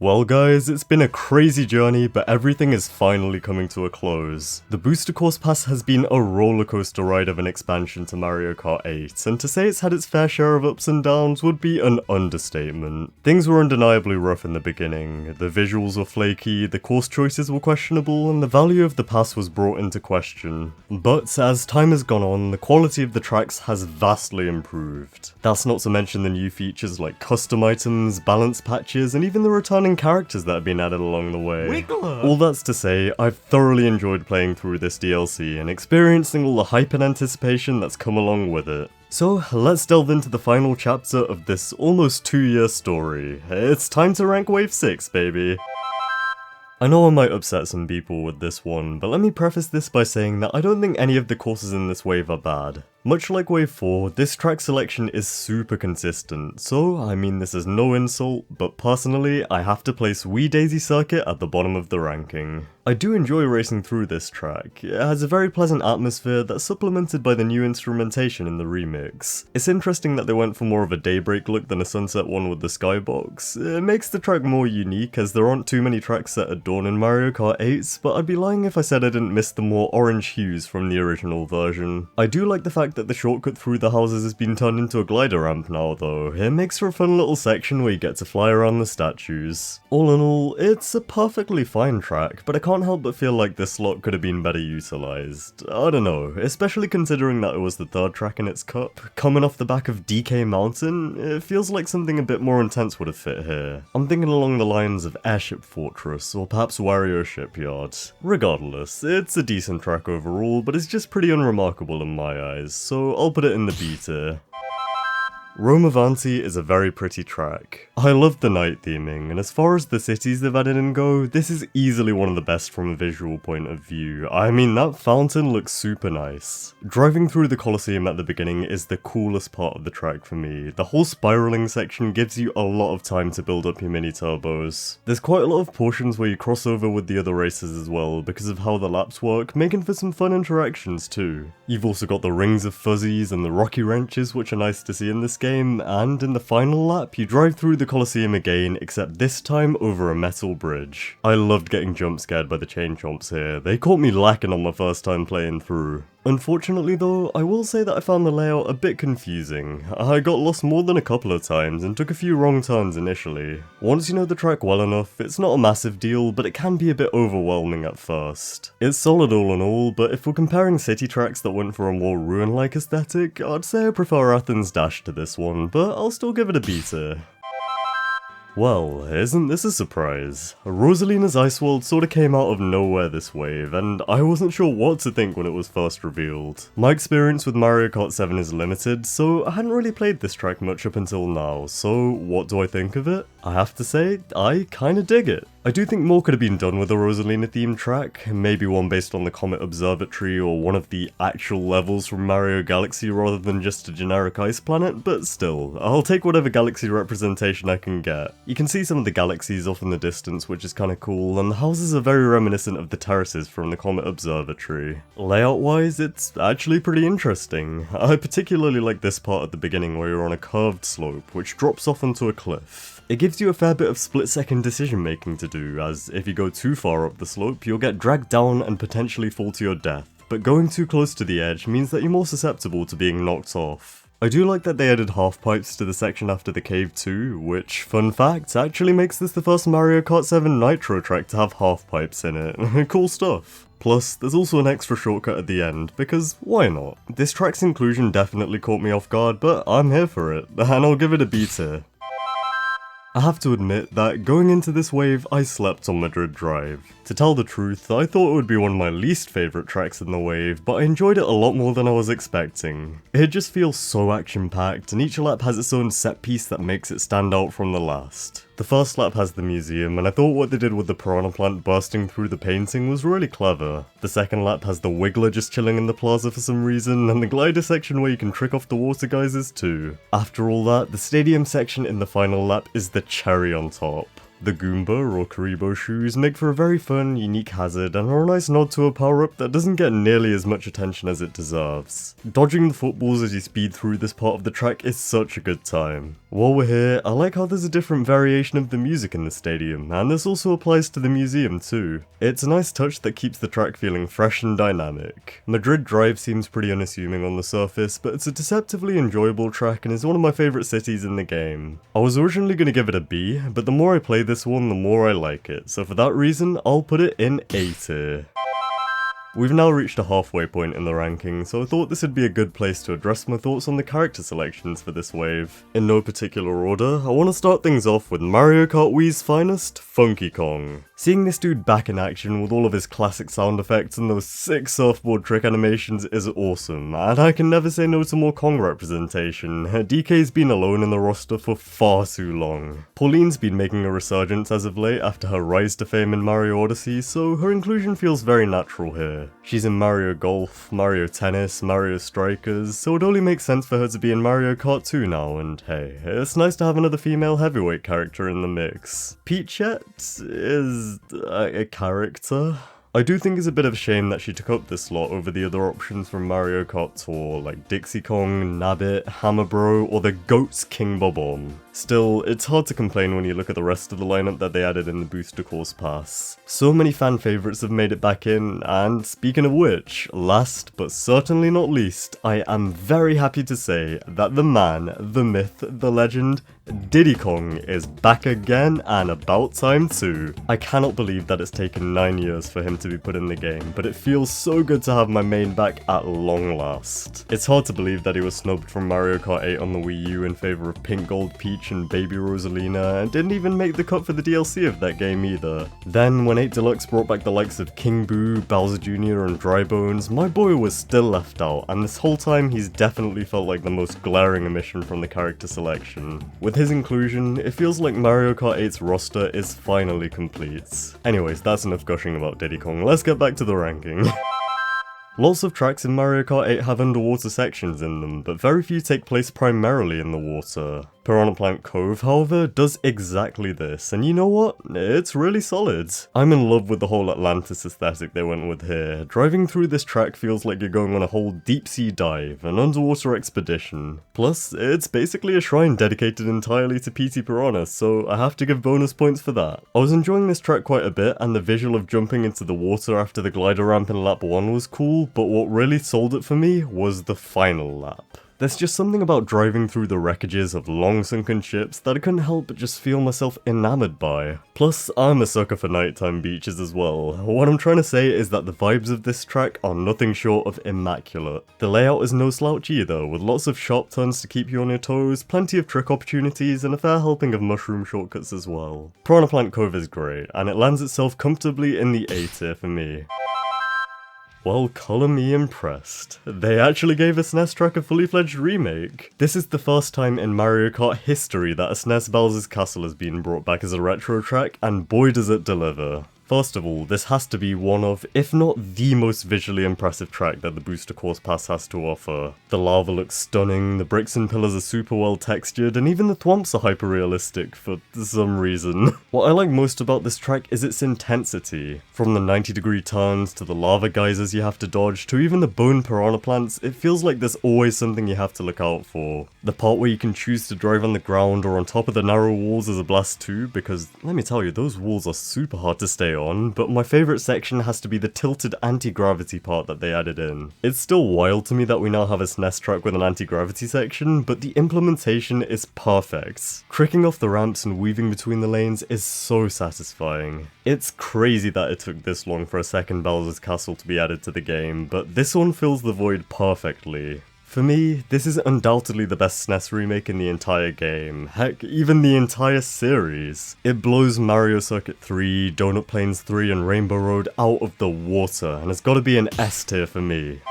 Well guys, it's been a crazy journey, but everything is finally coming to a close. The Booster Course Pass has been a rollercoaster ride of an expansion to Mario Kart 8, and to say it's had its fair share of ups and downs would be an understatement. Things were undeniably rough in the beginning, the visuals were flaky, the course choices were questionable, and the value of the pass was brought into question. But as time has gone on, the quality of the tracks has vastly improved. That's not to mention the new features like custom items, balance patches, and even the returning characters that have been added along the way. Wiggler. All that's to say, I've thoroughly enjoyed playing through this DLC and experiencing all the hype and anticipation that's come along with it. So let's delve into the final chapter of this almost 2-year story. It's time to rank Wave 6, baby. I know I might upset some people with this one, but let me preface this by saying that I don't think any of the courses in this wave are bad. Much like Wave 4, this track selection is super consistent, so I mean this is no insult, but personally I have to place Wee Daisy Circuit at the bottom of the ranking. I do enjoy racing through this track. It has a very pleasant atmosphere that's supplemented by the new instrumentation in the remix. It's interesting that they went for more of a daybreak look than a sunset one with the skybox. It makes the track more unique as there aren't too many tracks set at dawn in Mario Kart 8, but I'd be lying if I said I didn't miss the more orange hues from the original version. I do like the fact that the shortcut through the houses has been turned into a glider ramp now though. It makes for a fun little section where you get to fly around the statues. All in all, it's a perfectly fine track, but I can't help but feel like this slot could have been better utilised. I don't know, especially considering that it was the third track in its cup. Coming off the back of DK Mountain, it feels like something a bit more intense would have fit here. I'm thinking along the lines of Airship Fortress, or perhaps Wario Shipyard. Regardless, it's a decent track overall, but it's just pretty unremarkable in my eyes, so I'll put it in the B tier. Avanti is a very pretty track. I love the night theming, and as far as the cities they've added in go, this is easily one of the best from a visual point of view. I mean, that fountain looks super nice. Driving through the Colosseum at the beginning is the coolest part of the track for me. The whole spiraling section gives you a lot of time to build up your mini turbos. There's quite a lot of portions where you cross over with the other racers as well because of how the laps work, making for some fun interactions too. You've also got the rings of fuzzies and the rocky wrenches, which are nice to see in this game. And in the final lap, you drive through the Colosseum again, except this time over a metal bridge. I loved getting jump scared by the chain chomps here. They caught me lacking on my first time playing through. Unfortunately though, I will say that I found the layout a bit confusing. I got lost more than a couple of times and took a few wrong turns initially. Once you know the track well enough, it's not a massive deal, but it can be a bit overwhelming at first. It's solid all in all, but if we're comparing city tracks that went for a more ruin-like aesthetic, I'd say I prefer Athens Dash to this one, but I'll still give it a B tier. Well, isn't this a surprise? Rosalina's Ice World sorta came out of nowhere this wave, and I wasn't sure what to think when it was first revealed. My experience with Mario Kart 7 is limited, so I hadn't really played this track much up until now, so what do I think of it? I have to say, I kinda dig it. I do think more could have been done with a Rosalina themed track, maybe one based on the Comet Observatory or one of the actual levels from Mario Galaxy rather than just a generic ice planet, but still, I'll take whatever galaxy representation I can get. You can see some of the galaxies off in the distance, which is kinda cool, and the houses are very reminiscent of the terraces from the Comet Observatory. Layout wise, it's actually pretty interesting. I particularly like this part at the beginning where you're on a curved slope, which drops off onto a cliff. It gives you a fair bit of split-second decision-making to do, as if you go too far up the slope, you'll get dragged down and potentially fall to your death, but going too close to the edge means that you're more susceptible to being knocked off. I do like that they added half-pipes to the section after the cave too, which, fun fact, actually makes this the first Mario Kart 7 Nitro track to have half-pipes in it. Cool stuff. Plus, there's also an extra shortcut at the end, because why not? This track's inclusion definitely caught me off guard, but I'm here for it, and I'll give it a B tier. I have to admit that going into this wave, I slept on Madrid Drive. To tell the truth, I thought it would be one of my least favourite tracks in the wave, but I enjoyed it a lot more than I was expecting. It just feels so action-packed, and each lap has its own set piece that makes it stand out from the last. The first lap has the museum, and I thought what they did with the piranha plant bursting through the painting was really clever. The second lap has the wiggler just chilling in the plaza for some reason, and the glider section where you can trick off the water geysers too. After all that, the stadium section in the final lap is the cherry on top. The Goomba or Karibo shoes make for a very fun, unique hazard and are a nice nod to a power-up that doesn't get nearly as much attention as it deserves. Dodging the footballs as you speed through this part of the track is such a good time. While we're here, I like how there's a different variation of the music in the stadium, and this also applies to the museum too. It's a nice touch that keeps the track feeling fresh and dynamic. Madrid Drive seems pretty unassuming on the surface, but it's a deceptively enjoyable track and is one of my favourite cities in the game. I was originally going to give it a B, but the more I play this one, the more I like it, so for that reason, I'll put it in A tier. We've now reached a halfway point in the ranking, so I thought this would be a good place to address my thoughts on the character selections for this wave. In no particular order, I want to start things off with Mario Kart Wii's finest, Funky Kong. Seeing this dude back in action with all of his classic sound effects and those sick surfboard trick animations is awesome, and I can never say no to more Kong representation. DK's been alone in the roster for far too long. Pauline's been making a resurgence as of late after her rise to fame in Mario Odyssey, so her inclusion feels very natural here. She's in Mario Golf, Mario Tennis, Mario Strikers, so it only makes sense for her to be in Mario Kart 2 now, and hey, it's nice to have another female heavyweight character in the mix. Peachette is a character. I do think it's a bit of a shame that she took up this slot over the other options from Mario Kart Tour, like Dixie Kong, Nabbit, Hammer Bro, or the GOAT's King Bob-omb. Still, it's hard to complain when you look at the rest of the lineup that they added in the Booster Course Pass. So many fan favourites have made it back in, and speaking of which, last but certainly not least, I am very happy to say that the man, the myth, the legend, Diddy Kong is back again, and about time too. I cannot believe that it's taken 9 years for him to be put in the game, but it feels so good to have my main back at long last. It's hard to believe that he was snubbed from Mario Kart 8 on the Wii U in favour of Pink Gold Peach and Baby Rosalina, and didn't even make the cut for the DLC of that game either. Then, when 8 Deluxe brought back the likes of King Boo, Bowser Jr. and Dry Bones, my boy was still left out, and this whole time he's definitely felt like the most glaring omission from the character selection. With his inclusion, it feels like Mario Kart 8's roster is finally complete. Anyways, that's enough gushing about Diddy Kong, let's get back to the ranking. Lots of tracks in Mario Kart 8 have underwater sections in them, but very few take place primarily in the water. Piranha Cove, however, does exactly this, and you know what? It's really solid. I'm in love with the whole Atlantis aesthetic they went with here. Driving through this track feels like you're going on a whole deep sea dive, an underwater expedition. Plus, it's basically a shrine dedicated entirely to PT Piranha, so I have to give bonus points for that. I was enjoying this track quite a bit, and the visual of jumping into the water after the glider ramp in lap 1 was cool, but what really sold it for me was the final lap. There's just something about driving through the wreckages of long sunken ships that I couldn't help but just feel myself enamored by. Plus, I'm a sucker for nighttime beaches as well. What I'm trying to say is that the vibes of this track are nothing short of immaculate. The layout is no slouch either, with lots of sharp turns to keep you on your toes, plenty of trick opportunities, and a fair helping of mushroom shortcuts as well. Piranha Cove is great, and it lands itself comfortably in the A tier for me. Well, colour me impressed. They actually gave a SNES track a fully fledged remake. This is the first time in Mario Kart history that a SNES Bowser's Castle has been brought back as a retro track, and boy does it deliver. First of all, this has to be one of, if not the most visually impressive track that the Booster Course Pass has to offer. The lava looks stunning, the bricks and pillars are super well textured, and even the thwomps are hyper-realistic for some reason. What I like most about this track is its intensity. From the 90-degree turns, to the lava geysers you have to dodge, to even the bone piranha plants, it feels like there's always something you have to look out for. The part where you can choose to drive on the ground or on top of the narrow walls is a blast too, because let me tell you, those walls are super hard to stay on, but my favourite section has to be the tilted anti-gravity part that they added in. It's still wild to me that we now have a SNES track with an anti-gravity section, but the implementation is perfect. Tricking off the ramps and weaving between the lanes is so satisfying. It's crazy that it took this long for a second Bowser's Castle to be added to the game, but this one fills the void perfectly. For me, this is undoubtedly the best SNES remake in the entire game, heck, even the entire series. It blows Mario Circuit 3, Donut Plains 3 and Rainbow Road out of the water, and it's gotta be an S tier for me.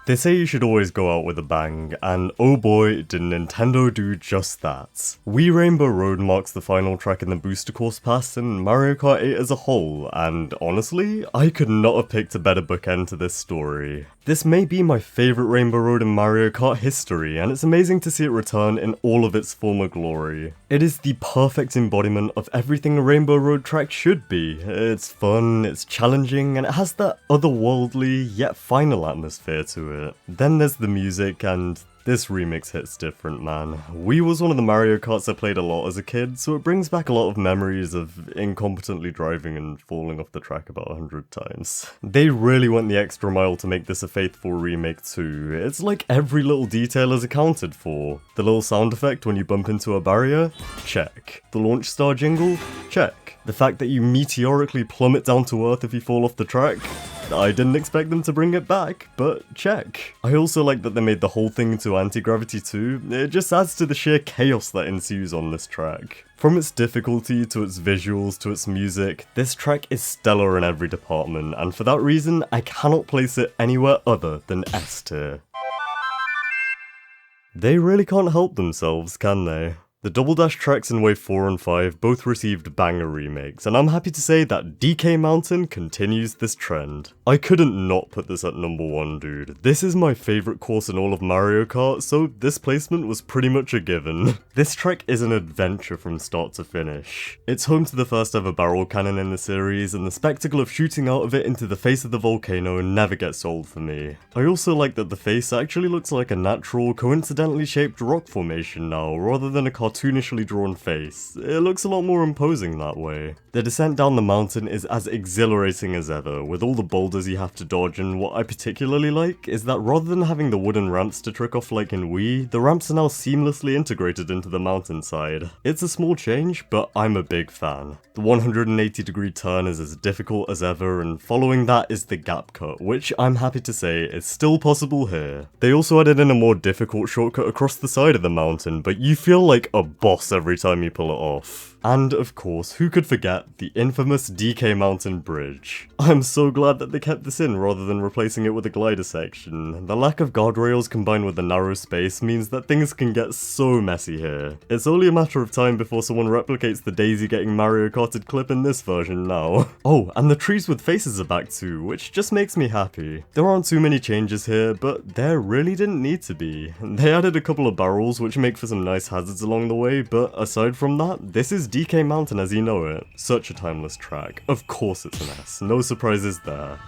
They say you should always go out with a bang, and oh boy, did Nintendo do just that. Wii Rainbow Road marks the final track in the Booster Course Pass and Mario Kart 8 as a whole, and honestly, I could not have picked a better bookend to this story. This may be my favourite Rainbow Road in Mario Kart history, and it's amazing to see it return in all of its former glory. It is the perfect embodiment of everything a Rainbow Road track should be. It's fun, it's challenging, and it has that otherworldly yet final atmosphere to it. Then there's the music, and this remix hits different, man. Wii was one of the Mario Karts I played a lot as a kid, so it brings back a lot of memories of incompetently driving and falling off the track about 100 times. They really went the extra mile to make this a faithful remake too. It's like every little detail is accounted for. The little sound effect when you bump into a barrier? Check. The launch star jingle? Check. The fact that you meteorically plummet down to earth if you fall off the track? I didn't expect them to bring it back, but check. I also like that they made the whole thing into anti-gravity too. It just adds to the sheer chaos that ensues on this track. From its difficulty to its visuals to its music, this track is stellar in every department, and for that reason, I cannot place it anywhere other than S tier. They really can't help themselves, can they? The Double Dash tracks in Wave 4 and 5 both received banger remakes, and I'm happy to say that DK Mountain continues this trend. I couldn't not put this at number 1, dude. This is my favourite course in all of Mario Kart, so this placement was pretty much a given. This track is an adventure from start to finish. It's home to the first ever barrel cannon in the series, and the spectacle of shooting out of it into the face of the volcano never gets old for me. I also like that the face actually looks like a natural, coincidentally shaped rock formation now, rather than a cartoonishly drawn face. It looks a lot more imposing that way. The descent down the mountain is as exhilarating as ever, with all the boulders you have to dodge, and what I particularly like is that rather than having the wooden ramps to trick off like in Wii, the ramps are now seamlessly integrated into the mountainside. It's a small change, but I'm a big fan. The 180-degree turn is as difficult as ever, and following that is the gap cut, which I'm happy to say is still possible here. They also added in a more difficult shortcut across the side of the mountain, but you feel like a boss every time you pull it off. And of course, who could forget the infamous DK Mountain Bridge? I'm so glad that they kept this in rather than replacing it with a glider section. The lack of guardrails combined with the narrow space means that things can get so messy here. It's only a matter of time before someone replicates the Daisy getting Mario Karted clip in this version now. Oh, and the trees with faces are back too, which just makes me happy. There aren't too many changes here, but there really didn't need to be. They added a couple of barrels which make for some nice hazards along the way, but aside from that, this is DK Mountain as you know it. Such a timeless track. Of course it's an S, no surprises there.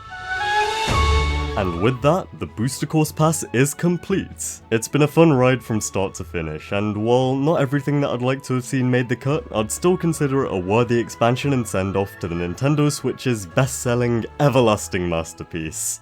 And with that, the Booster Course Pass is complete. It's been a fun ride from start to finish, and while not everything that I'd like to have seen made the cut, I'd still consider it a worthy expansion and send-off to the Nintendo Switch's best-selling, everlasting masterpiece.